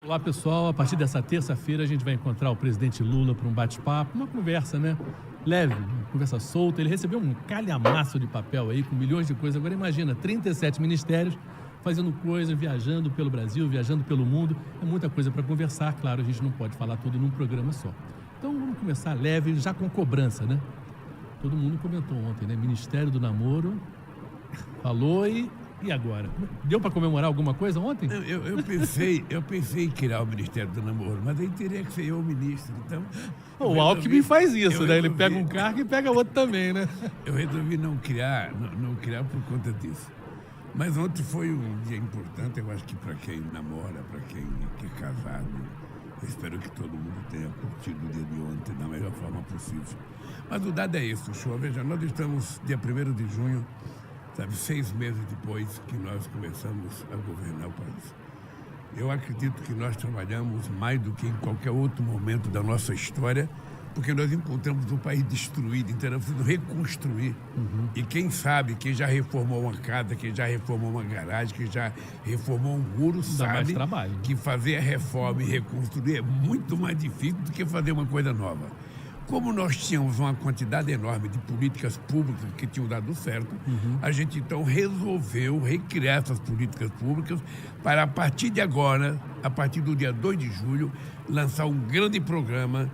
Olá, pessoal. A partir dessa terça-feira, a gente vai encontrar o presidente Lula para um bate-papo, uma conversa, né? Leve, uma conversa solta. Ele recebeu um calhamaço de papel aí, com milhões de coisas. Agora, imagina, 37 ministérios fazendo coisas, viajando pelo Brasil, viajando pelo mundo. É muita coisa para conversar. Claro, a gente não pode falar tudo num programa só. Então, vamos começar leve, já com cobrança, né? Todo mundo comentou ontem, né? Ministério do Namoro falou e agora? Deu para comemorar alguma coisa ontem? Eu pensei em criar o Ministério do Namoro, mas aí teria que ser eu o ministro, então... O Alckmin faz isso, né? Ele pega um cargo e pega outro também, né? Eu resolvi não criar por conta disso. Mas ontem foi um dia importante, eu acho que para quem namora, para quem é casado, eu espero que todo mundo tenha curtido o dia de ontem da melhor forma possível. Mas o dado é isso, show. Veja, nós estamos dia 1º de junho, sabe, 6 meses depois que nós começamos a governar o país. Eu acredito que nós trabalhamos mais do que em qualquer outro momento da nossa história, porque nós encontramos um país destruído, então nós precisamos reconstruir. E quem sabe, quem já reformou uma casa, quem já reformou uma garagem, quem já reformou um muro, sabe que fazer a reforma e reconstruir é muito mais difícil do que fazer uma coisa nova. Como nós tínhamos uma quantidade enorme de políticas públicas que tinham dado certo, a gente então resolveu recriar essas políticas públicas para, a partir de agora, a partir do dia 2 de julho, lançar um grande programa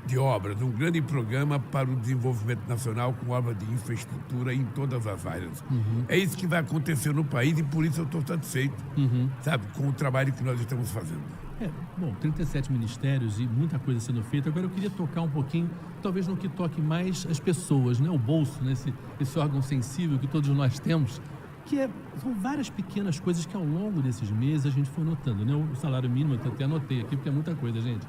de obras, um grande programa para o desenvolvimento nacional com obras de infraestrutura em todas as áreas. É isso que vai acontecer no país e por isso eu estou satisfeito, sabe, com o trabalho que nós estamos fazendo. Bom, 37 ministérios e muita coisa sendo feita. Agora eu queria tocar um pouquinho, talvez no que toque mais as pessoas, né? O bolso, né? Esse órgão sensível que todos nós temos, são várias pequenas coisas que ao longo desses meses a gente foi notando, né? O salário mínimo, eu até anotei aqui, porque é muita coisa, gente.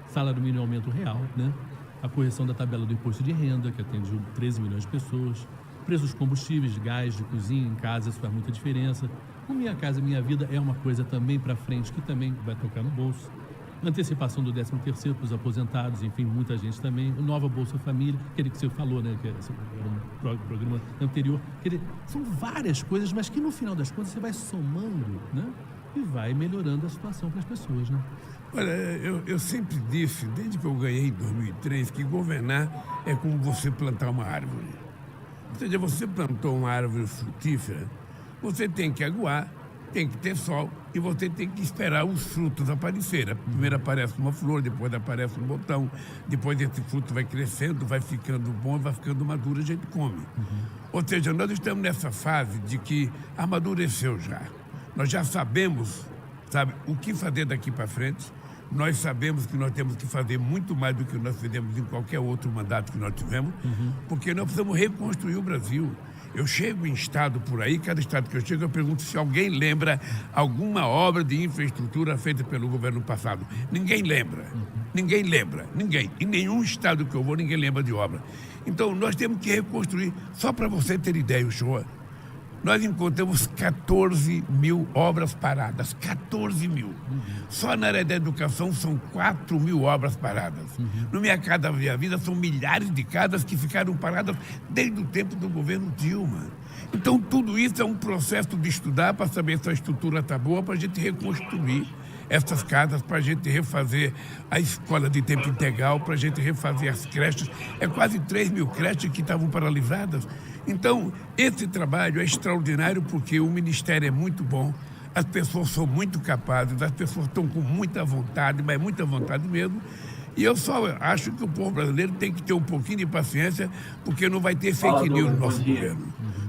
Salário mínimo é aumento real, né? A correção da tabela do imposto de renda, que atende 13 milhões de pessoas. Preço dos combustíveis, de gás, de cozinha, em casa, isso faz muita diferença. O Minha Casa Minha Vida é uma coisa também para frente, que também vai tocar no bolso. Antecipação do 13º para os aposentados, enfim, muita gente também. O Nova Bolsa Família, aquele que você falou, né, que era um programa anterior. São várias coisas, mas que no final das contas você vai somando, né, e vai melhorando a situação para as pessoas, né? Olha, eu sempre disse, desde que eu ganhei em 2003, que governar é como você plantar uma árvore. Ou seja, você plantou uma árvore frutífera, você tem que aguar, tem que ter sol e você tem que esperar os frutos aparecerem. Primeiro aparece uma flor, depois aparece um botão, depois esse fruto vai crescendo, vai ficando bom, vai ficando maduro, a gente come. Ou seja, nós estamos nessa fase de que amadureceu já. Nós já sabemos, sabe, o que fazer daqui para frente. Nós sabemos que nós temos que fazer muito mais do que nós fizemos em qualquer outro mandato que nós tivemos, porque nós precisamos reconstruir o Brasil. Eu chego em estado por aí, cada estado que eu chego, eu pergunto se alguém lembra alguma obra de infraestrutura feita pelo governo passado. Ninguém lembra. Ninguém lembra. Ninguém. Em nenhum estado que eu vou, ninguém lembra de obra. Então, nós temos que reconstruir. Só para você ter ideia, o senhor, nós encontramos 14 mil obras paradas. 14 mil. Só na área da educação são 4 mil obras paradas. No Minha Casa Minha Vida são milhares de casas que ficaram paradas desde o tempo do governo Dilma. Então, tudo isso é um processo de estudar para saber se a estrutura está boa, para a gente reconstruir essas casas, para a gente refazer a escola de tempo integral, para a gente refazer as creches. É quase 3 mil creches que estavam paralisadas. Então, esse trabalho é extraordinário porque o Ministério é muito bom, as pessoas são muito capazes, as pessoas estão com muita vontade, mas muita vontade mesmo. E eu só acho que o povo brasileiro tem que ter um pouquinho de paciência, porque não vai ter fake news no nosso governo.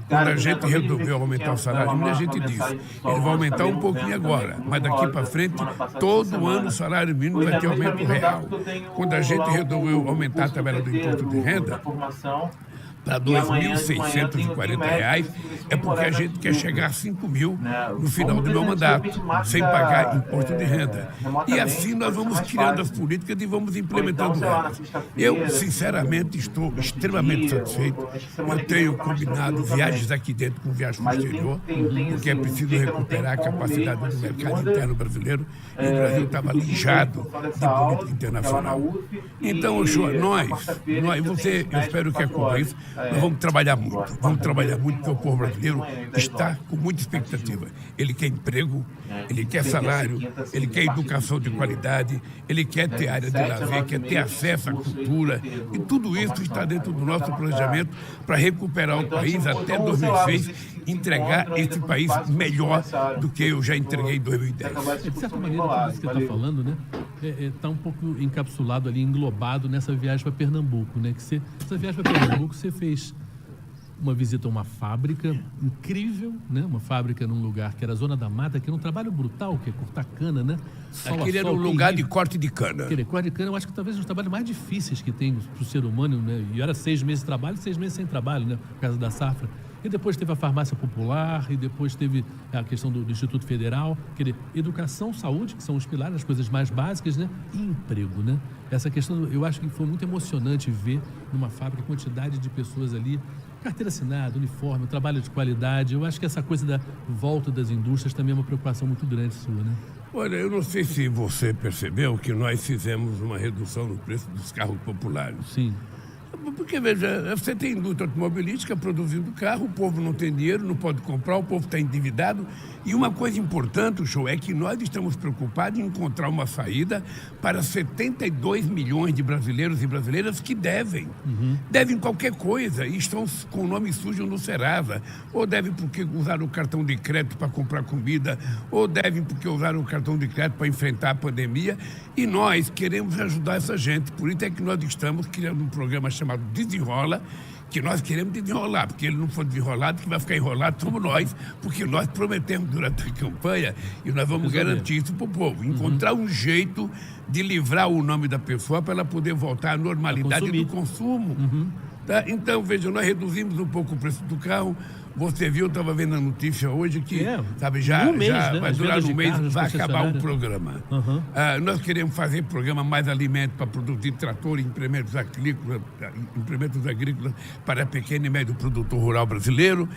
Quando a gente resolveu aumentar o salário mínimo, a gente disse, ele vai aumentar um pouquinho agora, mas daqui para frente, todo ano o salário mínimo vai ter aumento real. Quando a gente resolveu aumentar a tabela do imposto de renda para R$ 2.640, é porque a gente quer chegar a 5 mil no final do meu mandato, sem pagar imposto de renda. E assim nós vamos criando as políticas e vamos implementando elas. Eu, sinceramente, estou extremamente satisfeito. Eu tenho combinado viagens aqui dentro com viagens para o exterior, porque é preciso recuperar a capacidade do mercado interno brasileiro, e o Brasil estava alijado de política internacional. Então, nós, eu espero que acompanhe isso. nós vamos trabalhar muito. Vamos trabalhar muito, porque o povo brasileiro está com muita expectativa. Ele quer emprego, ele quer salário, ele quer educação de qualidade, ele quer ter área de lazer, quer ter acesso à cultura. E tudo isso está dentro do nosso planejamento para recuperar o país até 2006, entregar esse país melhor do que eu já entreguei em 2010. De certa maneira, tudo isso que você está falando, né, está um pouco encapsulado ali, englobado nessa viagem para Pernambuco, né? Essa viagem para Pernambuco você fez uma visita a uma fábrica incrível, né? Uma fábrica num lugar que era a Zona da Mata, que era um trabalho brutal, que é cortar cana, né? Aquele era um lugar de corte de cana. Aquele corte de cana, eu acho que talvez um dos trabalhos mais difíceis que tem para o ser humano, né? E era 6 meses de trabalho, 6 meses sem trabalho, né? Por causa da safra. E depois teve a farmácia popular, e depois teve a questão do Instituto Federal, quer dizer, educação, saúde, que são os pilares, as coisas mais básicas, né? E emprego, né? Essa questão, eu acho que foi muito emocionante ver numa fábrica a quantidade de pessoas ali, carteira assinada, uniforme, trabalho de qualidade. Eu acho que essa coisa da volta das indústrias também é uma preocupação muito grande sua, né? Olha, eu não sei se você percebeu que nós fizemos uma redução no preço dos carros populares. Sim. Porque, veja, você tem indústria automobilística produzindo carro, o povo não tem dinheiro, não pode comprar, o povo está endividado. E uma coisa importante, show, é que nós estamos preocupados em encontrar uma saída para 72 milhões de brasileiros e brasileiras que devem. Devem qualquer coisa e estão com o nome sujo no Serasa. Ou devem porque usaram o cartão de crédito para comprar comida, ou devem porque usaram o cartão de crédito para enfrentar a pandemia. E nós queremos ajudar essa gente. Por isso é que nós estamos criando um programa chamado Desenrola, que nós queremos desenrolar, porque ele não for desenrolado, que vai ficar enrolado somos nós, porque nós prometemos durante a campanha e nós vamos garantir isso para o povo, encontrar um jeito de livrar o nome da pessoa para ela poder voltar à normalidade do consumo. Tá? Então, veja, nós reduzimos um pouco o preço do carro. Você viu, eu estava vendo a notícia hoje que, sabe, já né? vai durar um mês, vai acabar o programa. Nós queremos fazer programa mais alimento para produzir trator e implementos agrícolas para pequeno e médio produtor rural brasileiro.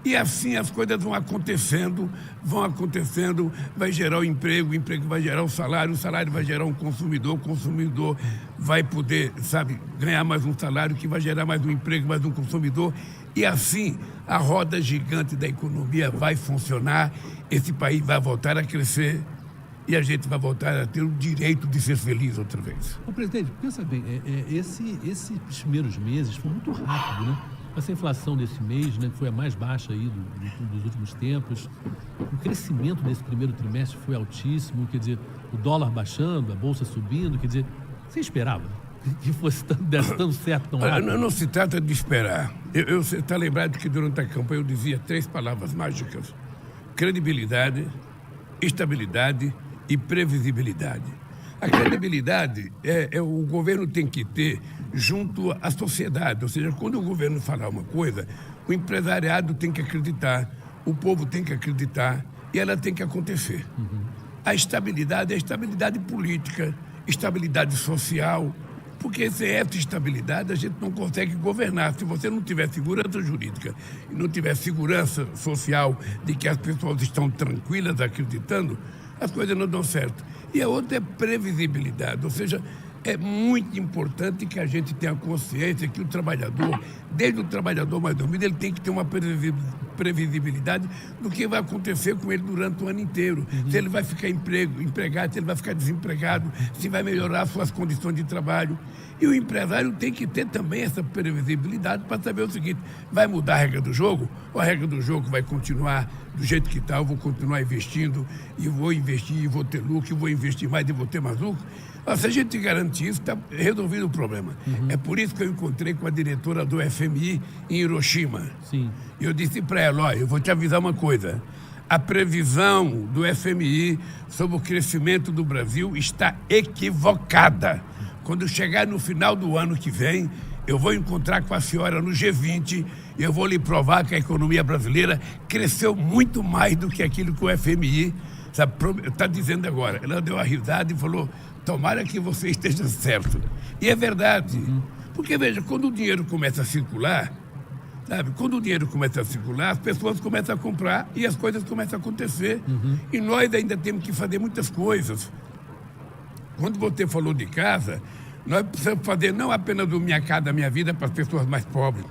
E assim as coisas vão acontecendo, vai gerar o emprego vai gerar o salário vai gerar um consumidor, o consumidor vai poder, sabe, ganhar mais um salário, que vai gerar mais um emprego, mais um consumidor. E assim a roda gigante da economia vai funcionar, esse país vai voltar a crescer e a gente vai voltar a ter o direito de ser feliz outra vez. Ô, presidente, pensa bem, esses primeiros meses foi muito rápido, né? Essa inflação desse mês, né, que foi a mais baixa aí dos últimos tempos, o crescimento desse primeiro trimestre foi altíssimo, quer dizer, o dólar baixando, a bolsa subindo, quer dizer, você esperava que fosse desse tão certo tão rápido? Não se trata de esperar. Você está lembrado que durante a campanha eu dizia 3 palavras mágicas: credibilidade, estabilidade e previsibilidade. A credibilidade o governo tem que ter junto à sociedade, ou seja, quando o governo falar uma coisa, o empresariado tem que acreditar, o povo tem que acreditar e ela tem que acontecer. A estabilidade é a estabilidade política, estabilidade social, porque sem essa estabilidade a gente não consegue governar. Se você não tiver segurança jurídica e não tiver segurança social de que as pessoas estão tranquilas acreditando, as coisas não dão certo. E a outra é previsibilidade, ou seja, é muito importante que a gente tenha consciência que o trabalhador, desde o trabalhador mais dormido, ele tem que ter uma previsibilidade do que vai acontecer com ele durante o ano inteiro. Se ele vai ficar empregado, se ele vai ficar desempregado, se vai melhorar suas condições de trabalho. E o empresário tem que ter também essa previsibilidade para saber o seguinte: vai mudar a regra do jogo? Ou a regra do jogo vai continuar do jeito que está? Eu vou continuar investindo, e vou investir, e vou ter lucro, e vou investir mais, e vou ter mais lucro. Se a gente garantir isso, está resolvido o problema. É por isso que eu encontrei com a diretora do FMI em Hiroshima. Sim. E eu disse para ela: olha, eu vou te avisar uma coisa. A previsão do FMI sobre o crescimento do Brasil está equivocada. Quando chegar no final do ano que vem, eu vou encontrar com a senhora no G20 e eu vou lhe provar que a economia brasileira cresceu muito mais do que aquilo que o FMI está dizendo agora. Ela deu uma risada e falou: tomara que você esteja certo. E é verdade. Porque, veja, quando o dinheiro começa a circular, sabe? Quando o dinheiro começa a circular, as pessoas começam a comprar e as coisas começam a acontecer. E nós ainda temos que fazer muitas coisas. Quando você falou de casa, nós precisamos fazer não apenas do Minha Casa Minha Vida para as pessoas mais pobres.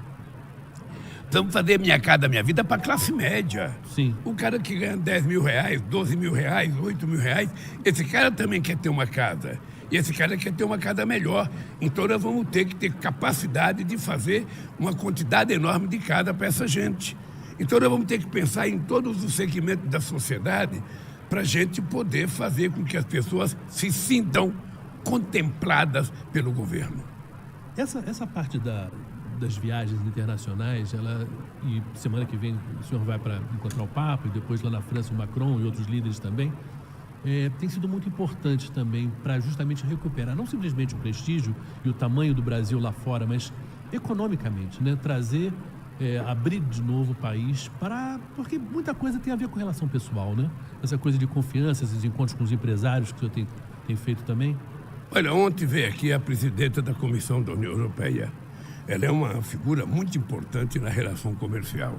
Precisamos fazer Minha Casa Minha Vida para a classe média. Sim. O cara que ganha 10 mil reais, 12 mil reais, 8 mil reais, esse cara também quer ter uma casa. E esse cara quer ter uma casa melhor. Então nós vamos ter que ter capacidade de fazer uma quantidade enorme de casa para essa gente. Então nós vamos ter que pensar em todos os segmentos da sociedade para a gente poder fazer com que as pessoas se sintam contempladas pelo governo. Essa parte das viagens internacionais, e semana que vem o senhor vai para encontrar o Papa, e depois lá na França o Macron e outros líderes também, tem sido muito importante também para justamente recuperar não simplesmente o prestígio e o tamanho do Brasil lá fora, mas economicamente, né? Trazer, abrir de novo o país porque muita coisa tem a ver com relação pessoal, né? Essa coisa de confiança, esses encontros com os empresários que o senhor tem feito também. Olha, ontem veio aqui a presidenta da Comissão da União Europeia. Ela é uma figura muito importante na relação comercial.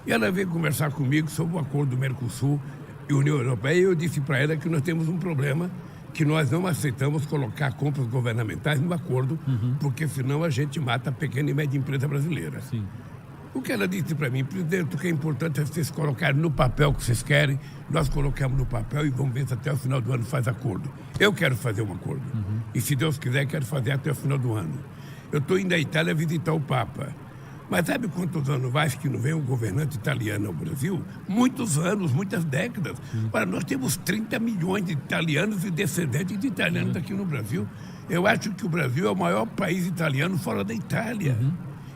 E ela veio conversar comigo sobre o acordo do Mercosul e União Europeia, e eu disse para ela que nós temos um problema, que nós não aceitamos colocar compras governamentais no acordo, porque senão a gente mata a pequena e média empresa brasileira. Sim. O que ela disse para mim, presidente, o que é importante é vocês colocarem no papel o que vocês querem, nós colocamos no papel e vamos ver se até o final do ano faz acordo. Eu quero fazer um acordo. E se Deus quiser, quero fazer até o final do ano. Eu estou indo à Itália visitar o Papa. Mas sabe quantos anos faz que não vem um governante italiano ao Brasil? Muitos anos, muitas décadas. Ora, nós temos 30 milhões de italianos e descendentes de italianos aqui no Brasil. Eu acho que o Brasil é o maior país italiano fora da Itália.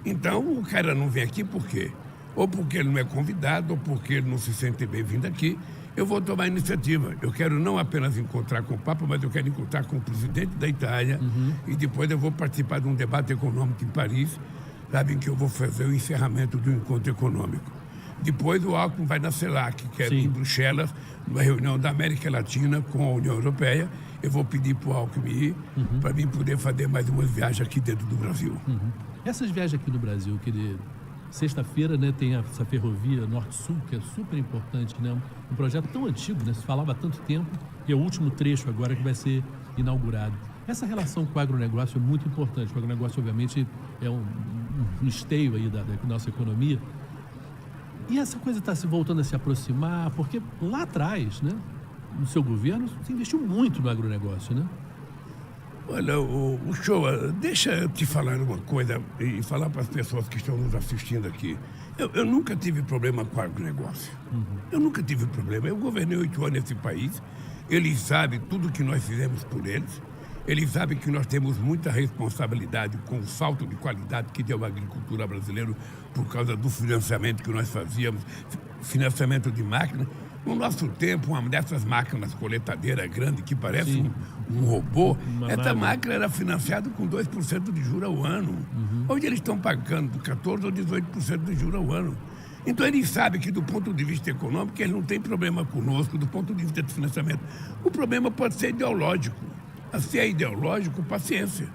Então, o cara não vem aqui por quê? Ou porque ele não é convidado, ou porque ele não se sente bem-vindo aqui. Eu vou tomar a iniciativa. Eu quero não apenas encontrar com o Papa, mas eu quero encontrar com o presidente da Itália. E depois eu vou participar de um debate econômico em Paris. Sabem que eu vou fazer o encerramento do encontro econômico. Depois o Alckmin vai na CELAC, que é em Bruxelas, numa reunião da América Latina com a União Europeia. Eu vou pedir para o Alckmin ir, para mim poder fazer mais umas viagens aqui dentro do Brasil. Essas viagens aqui no Brasil, sexta-feira, né, tem essa ferrovia Norte-Sul, que é super importante, né? Um projeto tão antigo, né? Se falava há tanto tempo, e é o último trecho agora que vai ser inaugurado. Essa relação com o agronegócio é muito importante. O agronegócio, obviamente, é um esteio aí da nossa economia. E essa coisa está se voltando a se aproximar, porque lá atrás, né, no seu governo, se investiu muito no agronegócio, né? Olha, o Shoa, deixa eu te falar uma coisa e falar para as pessoas que estão nos assistindo aqui. Eu nunca tive problema com o agronegócio. Eu nunca tive problema. Eu governei 8 anos nesse país. Eles sabem tudo que nós fizemos por eles. Eles sabem que nós temos muita responsabilidade com o salto de qualidade que deu a agricultura brasileira por causa do financiamento que nós fazíamos, financiamento de máquinas. No nosso tempo, uma dessas máquinas coletadeira grande que parece um robô, essa máquina era financiada com 2% de juros ao ano. Hoje eles estão pagando 14% ou 18% de juros ao ano. Então eles sabem que do ponto de vista econômico eles não têm problema conosco, do ponto de vista de financiamento. O problema pode ser ideológico. Se é ideológico, paciência.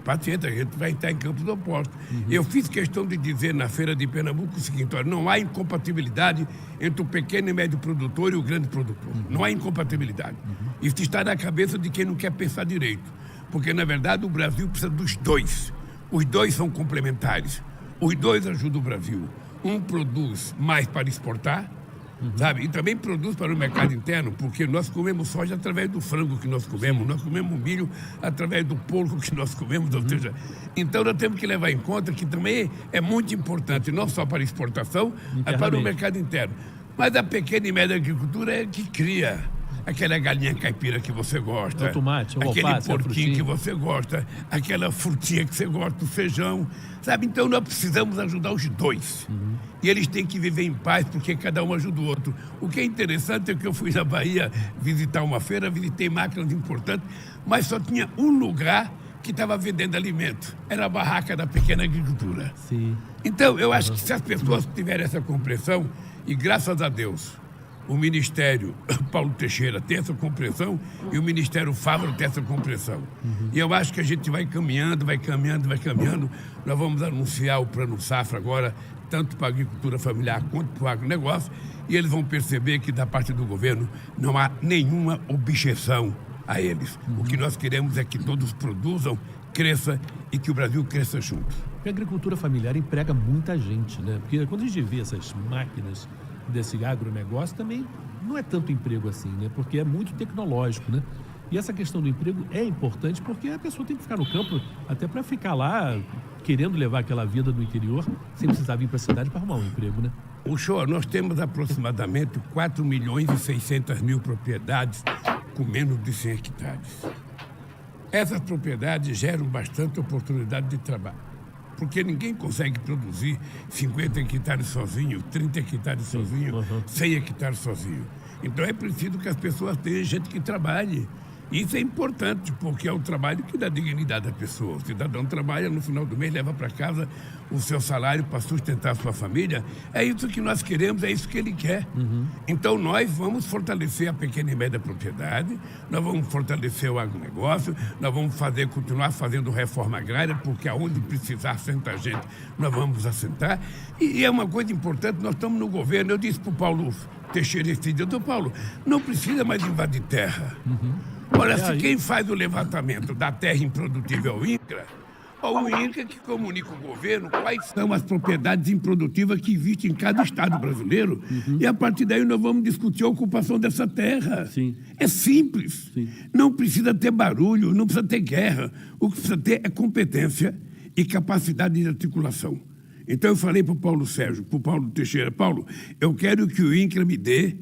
Paciência, a gente vai estar em campos opostos. Eu fiz questão de dizer na Feira de Pernambuco o seguinte: olha, não há incompatibilidade entre o pequeno e médio produtor e o grande produtor. Não há incompatibilidade. Isso está na cabeça de quem não quer pensar direito. Porque, na verdade, o Brasil precisa dos dois. Os dois são complementares. Os dois ajudam o Brasil. Um produz mais para exportar, sabe? E também produz para o mercado interno, porque nós comemos soja através do frango que nós comemos, nós comemos milho através do porco que nós comemos, ou seja, então nós temos que levar em conta que também é muito importante, não só para exportação, mas para o mercado interno. Mas a pequena e média agricultura é que cria aquela galinha caipira que você gosta, o tomate, aquele alface, porquinho que você gosta, aquela frutinha que você gosta, o feijão, sabe? Então nós precisamos ajudar os dois. E eles têm que viver em paz, porque cada um ajuda o outro. O que é interessante é que eu fui na Bahia visitar uma feira, visitei máquinas importantes, mas só tinha um lugar que estava vendendo alimento. Era a barraca da pequena agricultura. Então, eu acho que se as pessoas tiverem essa compreensão, e graças a Deus, o Ministério Paulo Teixeira tem essa compreensão e o Ministério Fávaro tem essa compreensão. E eu acho que a gente vai caminhando. Nós vamos anunciar o Plano Safra agora, tanto para a agricultura familiar quanto para o agronegócio, e eles vão perceber que da parte do governo não há nenhuma objeção a eles. O que nós queremos é que todos produzam, cresçam e que o Brasil cresça junto. Porque a agricultura familiar emprega muita gente, né? Porque quando a gente vê essas máquinas desse agronegócio, também não é tanto emprego assim, né? Porque é muito tecnológico, né? E essa questão do emprego é importante porque a pessoa tem que ficar no campo até para ficar lá querendo levar aquela vida do interior sem precisar vir para a cidade para arrumar um emprego, né? O senhor, nós temos aproximadamente 4.600.000 propriedades com menos de 100 hectares. Essas propriedades geram bastante oportunidade de trabalho, porque ninguém consegue produzir 50 hectares sozinho, 30 hectares sozinho, 100 hectares sozinho. Então é preciso que as pessoas tenham gente que trabalhe. Isso é importante, porque é o trabalho que dá dignidade à pessoa. O cidadão trabalha, no final do mês leva para casa o seu salário para sustentar a sua família. É isso que nós queremos, é isso que ele quer. Então nós vamos fortalecer a pequena e média propriedade, nós vamos fortalecer o agronegócio, nós vamos continuar fazendo reforma agrária, porque aonde precisar assentar gente, nós vamos assentar. E é uma coisa importante, nós estamos no governo, eu disse para o Paulo Teixeira esse dia, doutor Paulo, não precisa mais invadir terra. Olha, se quem faz o levantamento da terra improdutível é o INCRA, o INCRA que comunica o governo quais são as propriedades improdutivas que existem em cada estado brasileiro, e a partir daí nós vamos discutir a ocupação dessa terra. Sim. É simples. Sim. Não precisa ter barulho, não precisa ter guerra. O que precisa ter é competência e capacidade de articulação. Então eu falei para o Paulo Sérgio, para o Paulo Teixeira, Paulo, eu quero que o INCRA me dê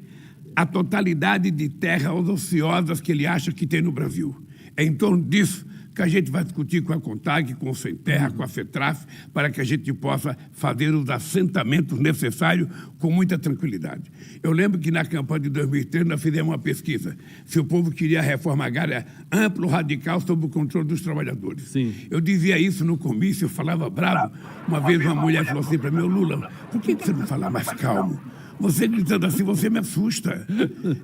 a totalidade de terras ociosas que ele acha que tem no Brasil. É em torno disso que a gente vai discutir com a CONTAG, com o Sem Terra, com a FETRAF, para que a gente possa fazer os assentamentos necessários com muita tranquilidade. Eu lembro que na campanha de 2003 nós fizemos uma pesquisa se o povo queria a reforma agrária ampla, radical, sob o controle dos trabalhadores. Sim. Eu dizia isso no comício, eu falava bravo. Uma vez uma mulher falou assim para mim, Lula, por que você não fala mais calmo? Você gritando assim, você me assusta.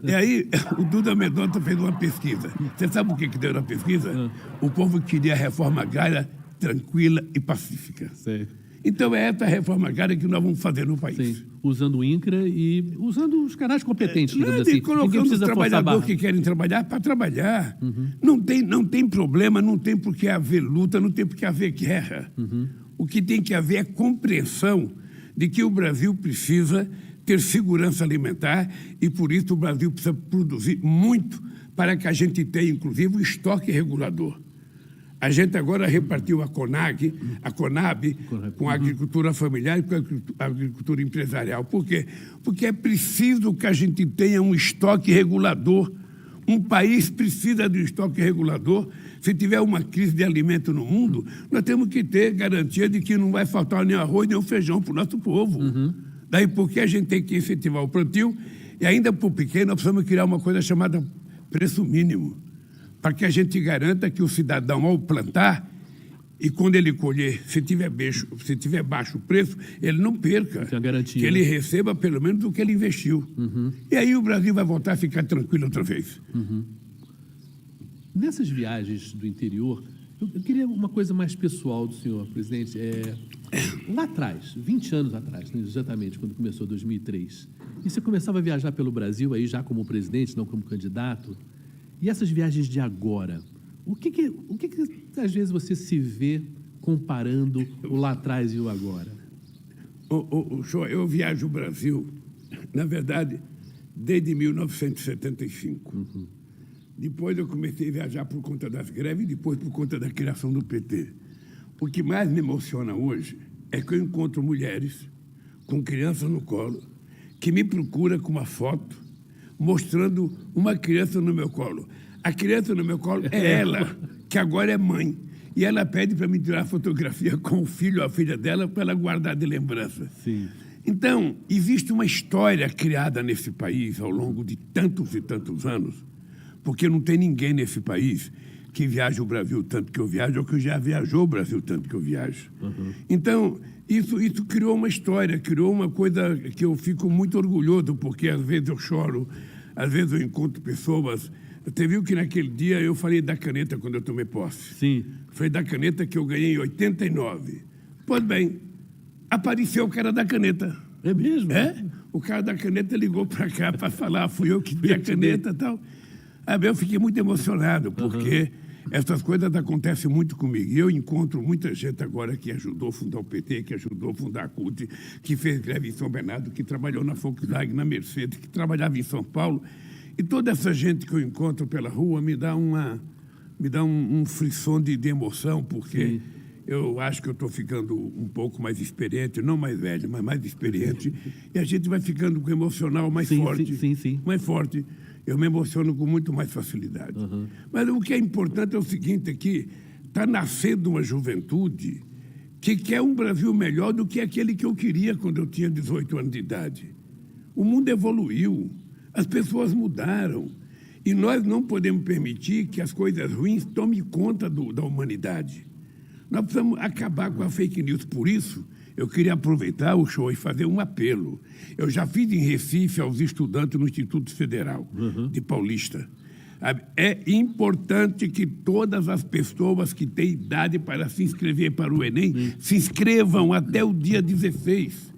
E aí, o Duda Mendonça fez uma pesquisa. Você sabe o que deu na pesquisa? O povo queria a reforma agrária tranquila e pacífica. Sei. Então, é essa reforma agrária que nós vamos fazer no país. Sim. Usando o INCRA e usando os canais competentes, digamos E assim. colocando os trabalhadores que querem trabalhar para trabalhar. Não tem problema, não tem por que haver luta, não tem por que haver guerra. O que tem que haver é compreensão de que o Brasil precisa ter segurança alimentar e, por isso, o Brasil precisa produzir muito para que a gente tenha, inclusive, um estoque regulador. A gente agora repartiu a CONAB com a agricultura familiar e com a agricultura empresarial. Por quê? Porque é preciso que a gente tenha um estoque regulador. Um país precisa de um estoque regulador. Se tiver uma crise de alimento no mundo, nós temos que ter garantia de que não vai faltar nem arroz nem feijão para o nosso povo. Daí porque a gente tem que incentivar o plantio e ainda para o pequeno nós precisamos criar uma coisa chamada preço mínimo, para que a gente garanta que o cidadão, ao plantar, e quando ele colher, se tiver baixo o preço, ele não perca. Tem a garantia, que ele receba pelo menos o que ele investiu. E aí o Brasil vai voltar a ficar tranquilo outra vez. Nessas viagens do interior, eu queria uma coisa mais pessoal do senhor, presidente. Lá atrás, 20 anos atrás, né, exatamente, quando começou 2003, e você começava a viajar pelo Brasil, aí já como presidente, não como candidato, e essas viagens de agora, o que às vezes você se vê comparando o lá atrás e o agora? Eu viajo o Brasil, na verdade, desde 1975. Depois eu comecei a viajar por conta das greves e depois por conta da criação do PT. O que mais me emociona hoje é que eu encontro mulheres com crianças no colo que me procuram com uma foto mostrando uma criança no meu colo. A criança no meu colo é ela, que agora é mãe. E ela pede para me tirar fotografia com o filho ou a filha dela para ela guardar de lembrança. Sim. Então, existe uma história criada nesse país ao longo de tantos e tantos anos, porque não tem ninguém nesse país que viaja o Brasil tanto que eu viajo ou que já viajou o Brasil tanto que eu viajo. Então, isso criou uma história, criou uma coisa que eu fico muito orgulhoso, porque às vezes eu choro, às vezes eu encontro pessoas. Você viu que naquele dia eu falei da caneta quando eu tomei posse? Sim. Foi da caneta que eu ganhei em 89. Pois bem, apareceu o cara da caneta. É mesmo? O cara da caneta ligou para cá para falar, fui eu que dei a caneta e tal. Eu fiquei muito emocionado, porque Essas coisas acontecem muito comigo. E eu encontro muita gente agora que ajudou a fundar o PT, que ajudou a fundar a CUT, que fez greve em São Bernardo, que trabalhou na Volkswagen, na Mercedes, que trabalhava em São Paulo. E toda essa gente que eu encontro pela rua me dá um frisson de emoção, porque Sim. eu acho que eu estou ficando um pouco mais experiente, não mais velho, mas mais experiente. E a gente vai ficando com o emocional mais forte. Sim. Mais forte. Eu me emociono com muito mais facilidade. Mas o que é importante é o seguinte, é que está nascendo uma juventude que quer um Brasil melhor do que aquele que eu queria quando eu tinha 18 anos de idade. O mundo evoluiu, as pessoas mudaram, e nós não podemos permitir que as coisas ruins tomem conta da humanidade. Nós precisamos acabar com a fake news. Por isso, eu queria aproveitar o show e fazer um apelo. Eu já fiz em Recife aos estudantes no Instituto Federal de Paulista. É importante que todas as pessoas que têm idade para se inscrever para o Enem se inscrevam até o dia 16.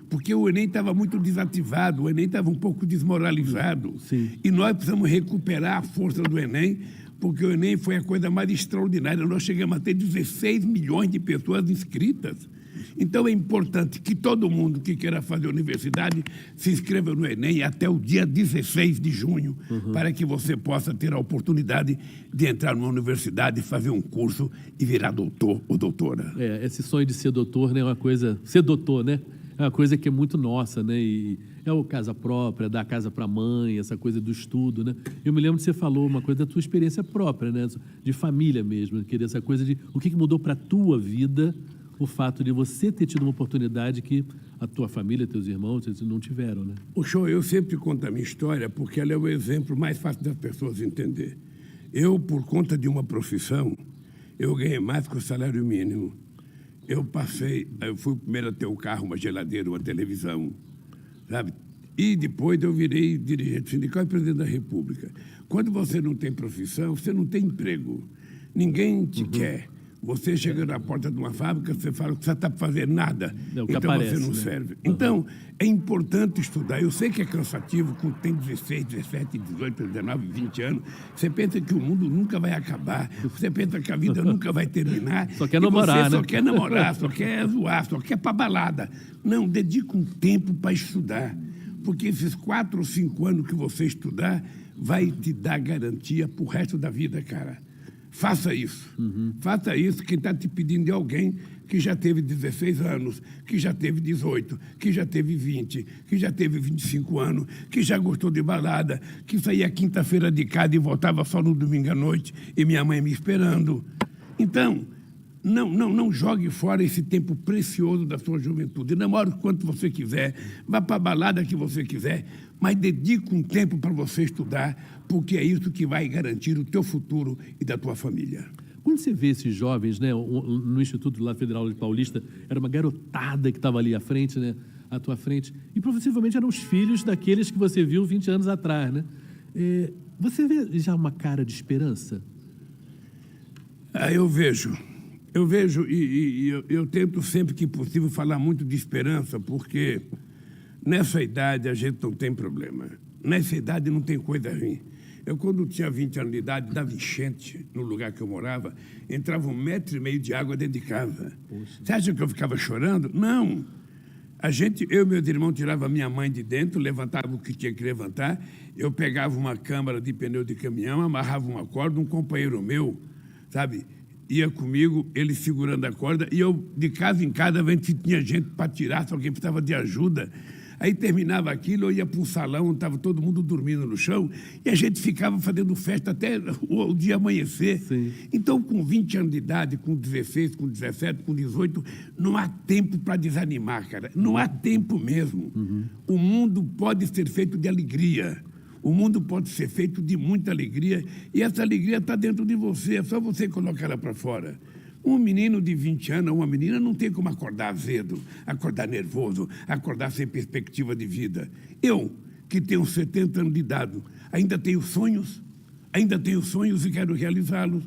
Porque o Enem estava muito desativado, o Enem estava um pouco desmoralizado. E nós precisamos recuperar a força do Enem, porque o Enem foi a coisa mais extraordinária. Nós chegamos a ter 16 milhões de pessoas inscritas. Então, é importante que todo mundo que queira fazer universidade se inscreva no Enem até o dia 16 de junho, para que você possa ter a oportunidade de entrar numa universidade, fazer um curso e virar doutor ou doutora. Esse sonho de ser doutor, né, é uma coisa... Ser doutor, né? É uma coisa que é muito nossa, né? E é o casa própria, dar casa para a mãe, essa coisa do estudo, né? Eu me lembro que você falou uma coisa da tua experiência própria, né? De família mesmo, querer essa coisa de o que mudou para a tua vida o fato de você ter tido uma oportunidade que a tua família, teus irmãos, não tiveram, né? O show, eu sempre conto a minha história porque ela é o exemplo mais fácil das pessoas entender. Eu, por conta de uma profissão, eu ganhei mais que o salário mínimo. Eu fui o primeiro a ter um carro, uma geladeira, uma televisão, sabe? E depois eu virei dirigente sindical e presidente da República. Quando você não tem profissão, você não tem emprego. Ninguém te quer. Você chega na porta de uma fábrica, você fala que você está fazendo nada, então aparece, você não né? serve. Então, é importante estudar. Eu sei que é cansativo, quando tem 16, 17, 18, 19, 20 anos. Você pensa que o mundo nunca vai acabar, você pensa que a vida nunca vai terminar. Só quer namorar, você né? só quer namorar, só quer zoar, só quer para balada. Não, dedica um tempo para estudar, porque esses 4 ou 5 anos que você estudar vai te dar garantia para o resto da vida, cara. Faça isso. Faça isso. Quem está te pedindo é alguém que já teve 16 anos, que já teve 18, que já teve 20, que já teve 25 anos, que já gostou de balada, que saía quinta-feira de casa e voltava só no domingo à noite e minha mãe me esperando. Então, não jogue fora esse tempo precioso da sua juventude. Namore o quanto você quiser, vá para a balada que você quiser, mas dedique um tempo para você estudar, porque é isso que vai garantir o teu futuro e da tua família. Quando você vê esses jovens, né, no Instituto lá Federal de Paulista, era uma garotada que estava ali à frente, né, à tua frente, e possivelmente eram os filhos daqueles que você viu 20 anos atrás, né? Você vê já uma cara de esperança? Eu vejo e eu tento sempre que possível falar muito de esperança, porque nessa idade a gente não tem problema. Nessa idade não tem coisa ruim. Eu, quando tinha 20 anos de idade, dava enchente no lugar que eu morava, entrava 1,5 metro de água dentro de casa. Poxa. Você acha que eu ficava chorando? Não. Eu e meus irmãos tirava a minha mãe de dentro, levantava o que tinha que levantar, eu pegava uma câmara de pneu de caminhão, amarrava uma corda, um companheiro meu, sabe, ia comigo, ele segurando a corda, e eu, de casa em casa, vendo se tinha gente para tirar, se alguém precisava de ajuda. Aí terminava aquilo, eu ia para um salão onde estava todo mundo dormindo no chão, e a gente ficava fazendo festa até o dia amanhecer. Sim. Então, com 20 anos de idade, com 16, com 17, com 18, não há tempo para desanimar, cara. Não há tempo mesmo. O mundo pode ser feito de alegria. O mundo pode ser feito de muita alegria, e essa alegria está dentro de você, é só você colocar ela para fora. Um menino de 20 anos, uma menina, não tem como acordar azedo, acordar nervoso, acordar sem perspectiva de vida. Eu, que tenho 70 anos de idade, ainda tenho sonhos e quero realizá-los.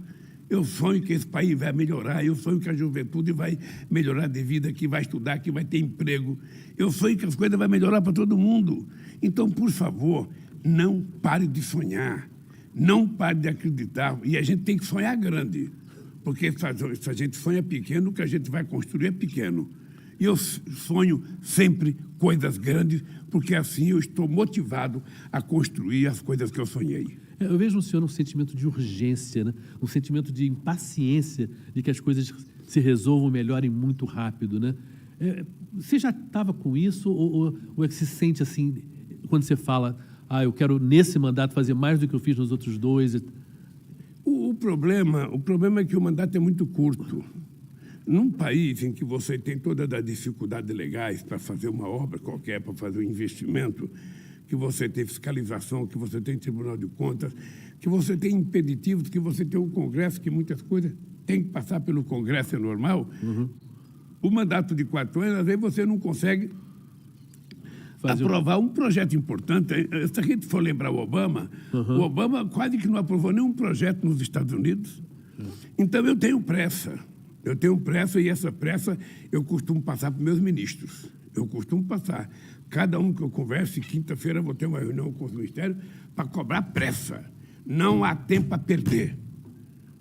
Eu sonho que esse país vai melhorar, eu sonho que a juventude vai melhorar de vida, que vai estudar, que vai ter emprego. Eu sonho que as coisas vão melhorar para todo mundo. Então, por favor, não pare de sonhar. Não pare de acreditar. E a gente tem que sonhar grande. Porque se a gente sonha pequeno, o que a gente vai construir é pequeno. E eu sonho sempre coisas grandes, porque assim eu estou motivado a construir as coisas que eu sonhei. Eu vejo no senhor um sentimento de urgência, né? Um sentimento de impaciência de que as coisas se resolvam, melhorem muito rápido, né? Você já estava com isso ou é que se sente assim, quando você fala, eu quero nesse mandato fazer mais do que eu fiz nos outros dois? O problema é que o mandato é muito curto. Num país em que você tem todas as dificuldades legais para fazer uma obra qualquer, para fazer um investimento, que você tem fiscalização, que você tem Tribunal de Contas, que você tem impeditivos, que você tem um Congresso, que muitas coisas têm que passar pelo Congresso, é normal. O mandato de 4 anos, às vezes você não consegue aprovar um projeto importante. Se a gente for lembrar o Obama, o Obama quase que não aprovou nenhum projeto nos Estados Unidos. Então, eu tenho pressa. E essa pressa eu costumo passar para meus ministros. Eu costumo passar. Cada um que eu converso, quinta-feira eu vou ter uma reunião com os ministérios para cobrar pressa. Não há tempo a perder.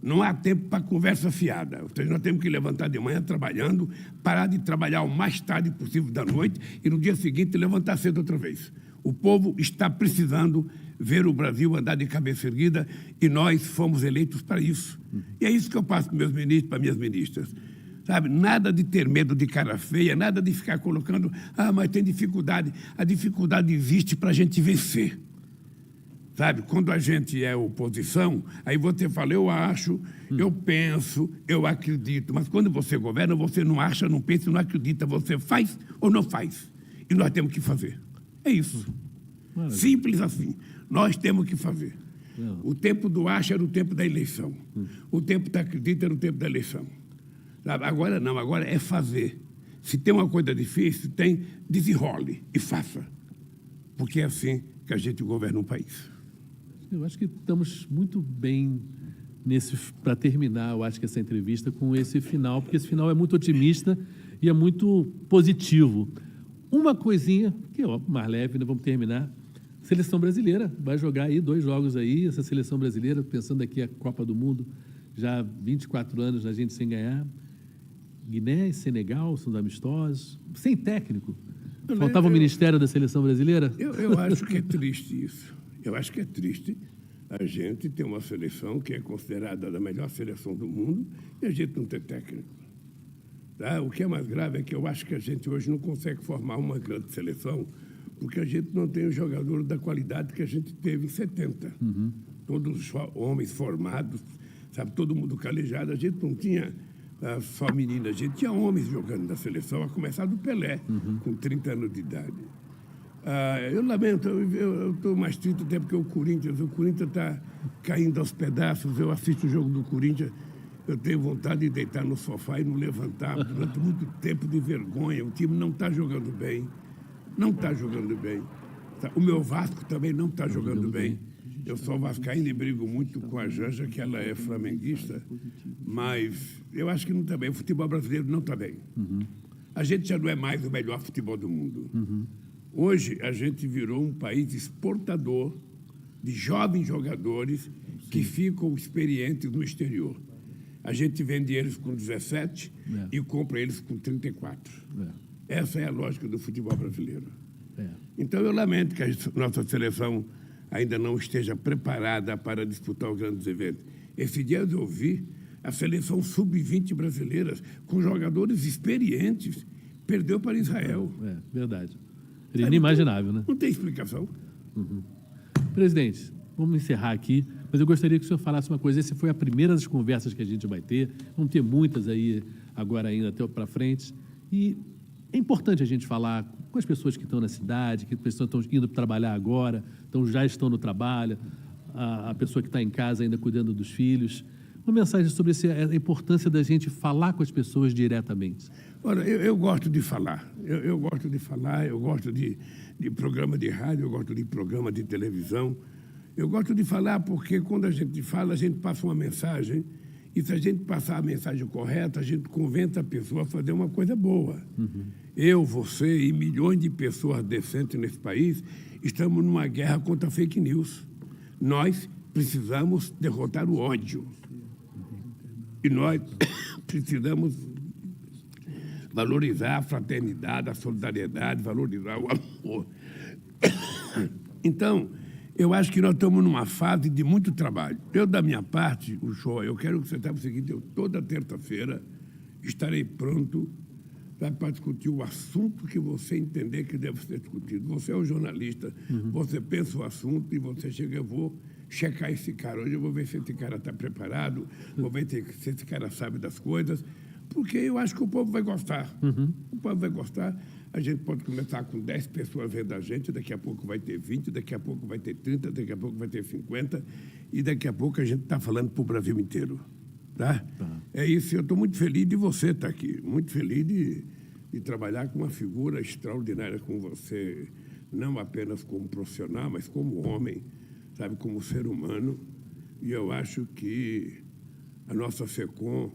Não há tempo para conversa fiada. Ou seja, nós temos que levantar de manhã trabalhando, parar de trabalhar o mais tarde possível da noite e no dia seguinte levantar cedo outra vez. O povo está precisando ver o Brasil andar de cabeça erguida e nós fomos eleitos para isso. E é isso que eu passo para meus ministros, para minhas ministras. Sabe, nada de ter medo de cara feia, nada de ficar colocando, mas tem dificuldade. A dificuldade existe para a gente vencer. Sabe, quando a gente é oposição, aí você fala, eu acho, eu penso, eu acredito. Mas quando você governa, você não acha, não pensa, não acredita. Você faz ou não faz. E nós temos que fazer. É isso. Maravilha. Simples assim. Nós temos que fazer. O tempo do acha era o tempo da eleição. O tempo da acredita era o tempo da eleição. Sabe? Agora não, agora é fazer. Se tem uma coisa difícil, desenrole e faça. Porque é assim que a gente governa um país. Eu acho que estamos muito bem para terminar, eu acho que essa entrevista com esse final, porque esse final é muito otimista e é muito positivo. Uma coisinha, que é mais leve, né? Vamos terminar. Seleção brasileira, vai jogar aí 2 jogos aí, essa seleção brasileira, pensando aqui a Copa do Mundo, já 24 anos a gente sem ganhar. Guiné e Senegal são amistosos, sem técnico. Faltava o Ministério da Seleção Brasileira? Eu acho que é triste isso. Eu acho que é triste a gente ter uma seleção que é considerada a melhor seleção do mundo e a gente não ter técnico. Tá? O que é mais grave é que eu acho que a gente hoje não consegue formar uma grande seleção porque a gente não tem os jogadores da qualidade que a gente teve em 70. Todos homens formados, sabe, todo mundo calejado. A gente não tinha só meninas, a gente tinha homens jogando na seleção, a começar do Pelé, com 30 anos de idade. Eu lamento, eu estou mais triste até porque o Corinthians está caindo aos pedaços. Eu assisto o jogo do Corinthians, eu tenho vontade de deitar no sofá e não levantar durante muito tempo de vergonha. O time não está jogando bem, não está jogando bem. O meu Vasco também não está jogando bem. Eu sou vascaíno e brigo muito com a Janja, que ela é flamenguista, mas eu acho que não está bem. O futebol brasileiro não está bem. A gente já não é mais o melhor futebol do mundo. Hoje, a gente virou um país exportador de jovens jogadores que ficam experientes no exterior. A gente vende eles com 17 e compra eles com 34. Essa é a lógica do futebol brasileiro. Então, eu lamento que a nossa seleção ainda não esteja preparada para disputar os grandes eventos. Esse dia eu ouvi a seleção sub-20 brasileira, com jogadores experientes, perdeu para Israel. Verdade. Seria inimaginável, né? Não tem explicação. Presidente, vamos encerrar aqui, mas eu gostaria que o senhor falasse uma coisa. Essa foi a primeira das conversas que a gente vai ter. Vamos ter muitas aí agora ainda até para frente. E é importante a gente falar com as pessoas que estão na cidade, que as pessoas estão indo trabalhar agora, já estão no trabalho, a pessoa que está em casa ainda cuidando dos filhos. Uma mensagem sobre a importância da gente falar com as pessoas diretamente. Olha, eu gosto de falar. Eu gosto de falar, eu gosto de programa de rádio, eu gosto de programa de televisão. Eu gosto de falar porque quando a gente fala, a gente passa uma mensagem e se a gente passar a mensagem correta, a gente convence a pessoa a fazer uma coisa boa. Eu, você e milhões de pessoas decentes nesse país estamos numa guerra contra fake news. Nós precisamos derrotar o ódio. E nós precisamos valorizar a fraternidade, a solidariedade, valorizar o amor. Então, eu acho que nós estamos numa fase de muito trabalho. Eu, da minha parte, o show, eu quero que você saiba o seguinte, eu toda terça-feira estarei pronto para discutir o assunto que você entender que deve ser discutido. Você é o jornalista, você pensa o assunto e você chega, eu vou checar esse cara. Hoje eu vou ver se esse cara está preparado, vou ver se esse cara sabe das coisas, porque eu acho que o povo vai gostar. O povo vai gostar. A gente pode começar com 10 pessoas vendo a gente, daqui a pouco vai ter 20, daqui a pouco vai ter 30, daqui a pouco vai ter 50, e daqui a pouco a gente está falando para o Brasil inteiro. Tá? É isso, eu estou muito feliz de você estar aqui, muito feliz de trabalhar com uma figura extraordinária como você, não apenas como profissional, mas como homem, sabe, como ser humano. E eu acho que a nossa FECOM,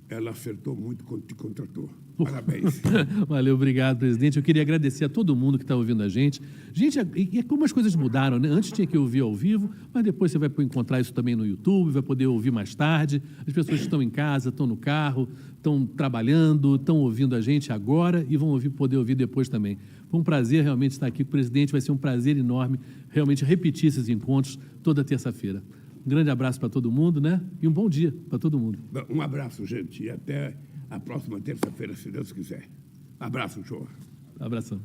ela acertou muito quando te contratou. Parabéns. Valeu, obrigado, presidente. Eu queria agradecer a todo mundo que está ouvindo a gente. Gente, e como as coisas mudaram, né? Antes tinha que ouvir ao vivo, mas depois você vai encontrar isso também no YouTube, vai poder ouvir mais tarde. As pessoas estão em casa, estão no carro, estão trabalhando, estão ouvindo a gente agora e vão poder ouvir depois também. Foi um prazer realmente estar aqui com o presidente, vai ser um prazer enorme realmente repetir esses encontros toda terça-feira. Um grande abraço para todo mundo, né? E um bom dia para todo mundo. Um abraço, gente, e até a próxima terça-feira, se Deus quiser. Abraço, show. Abração.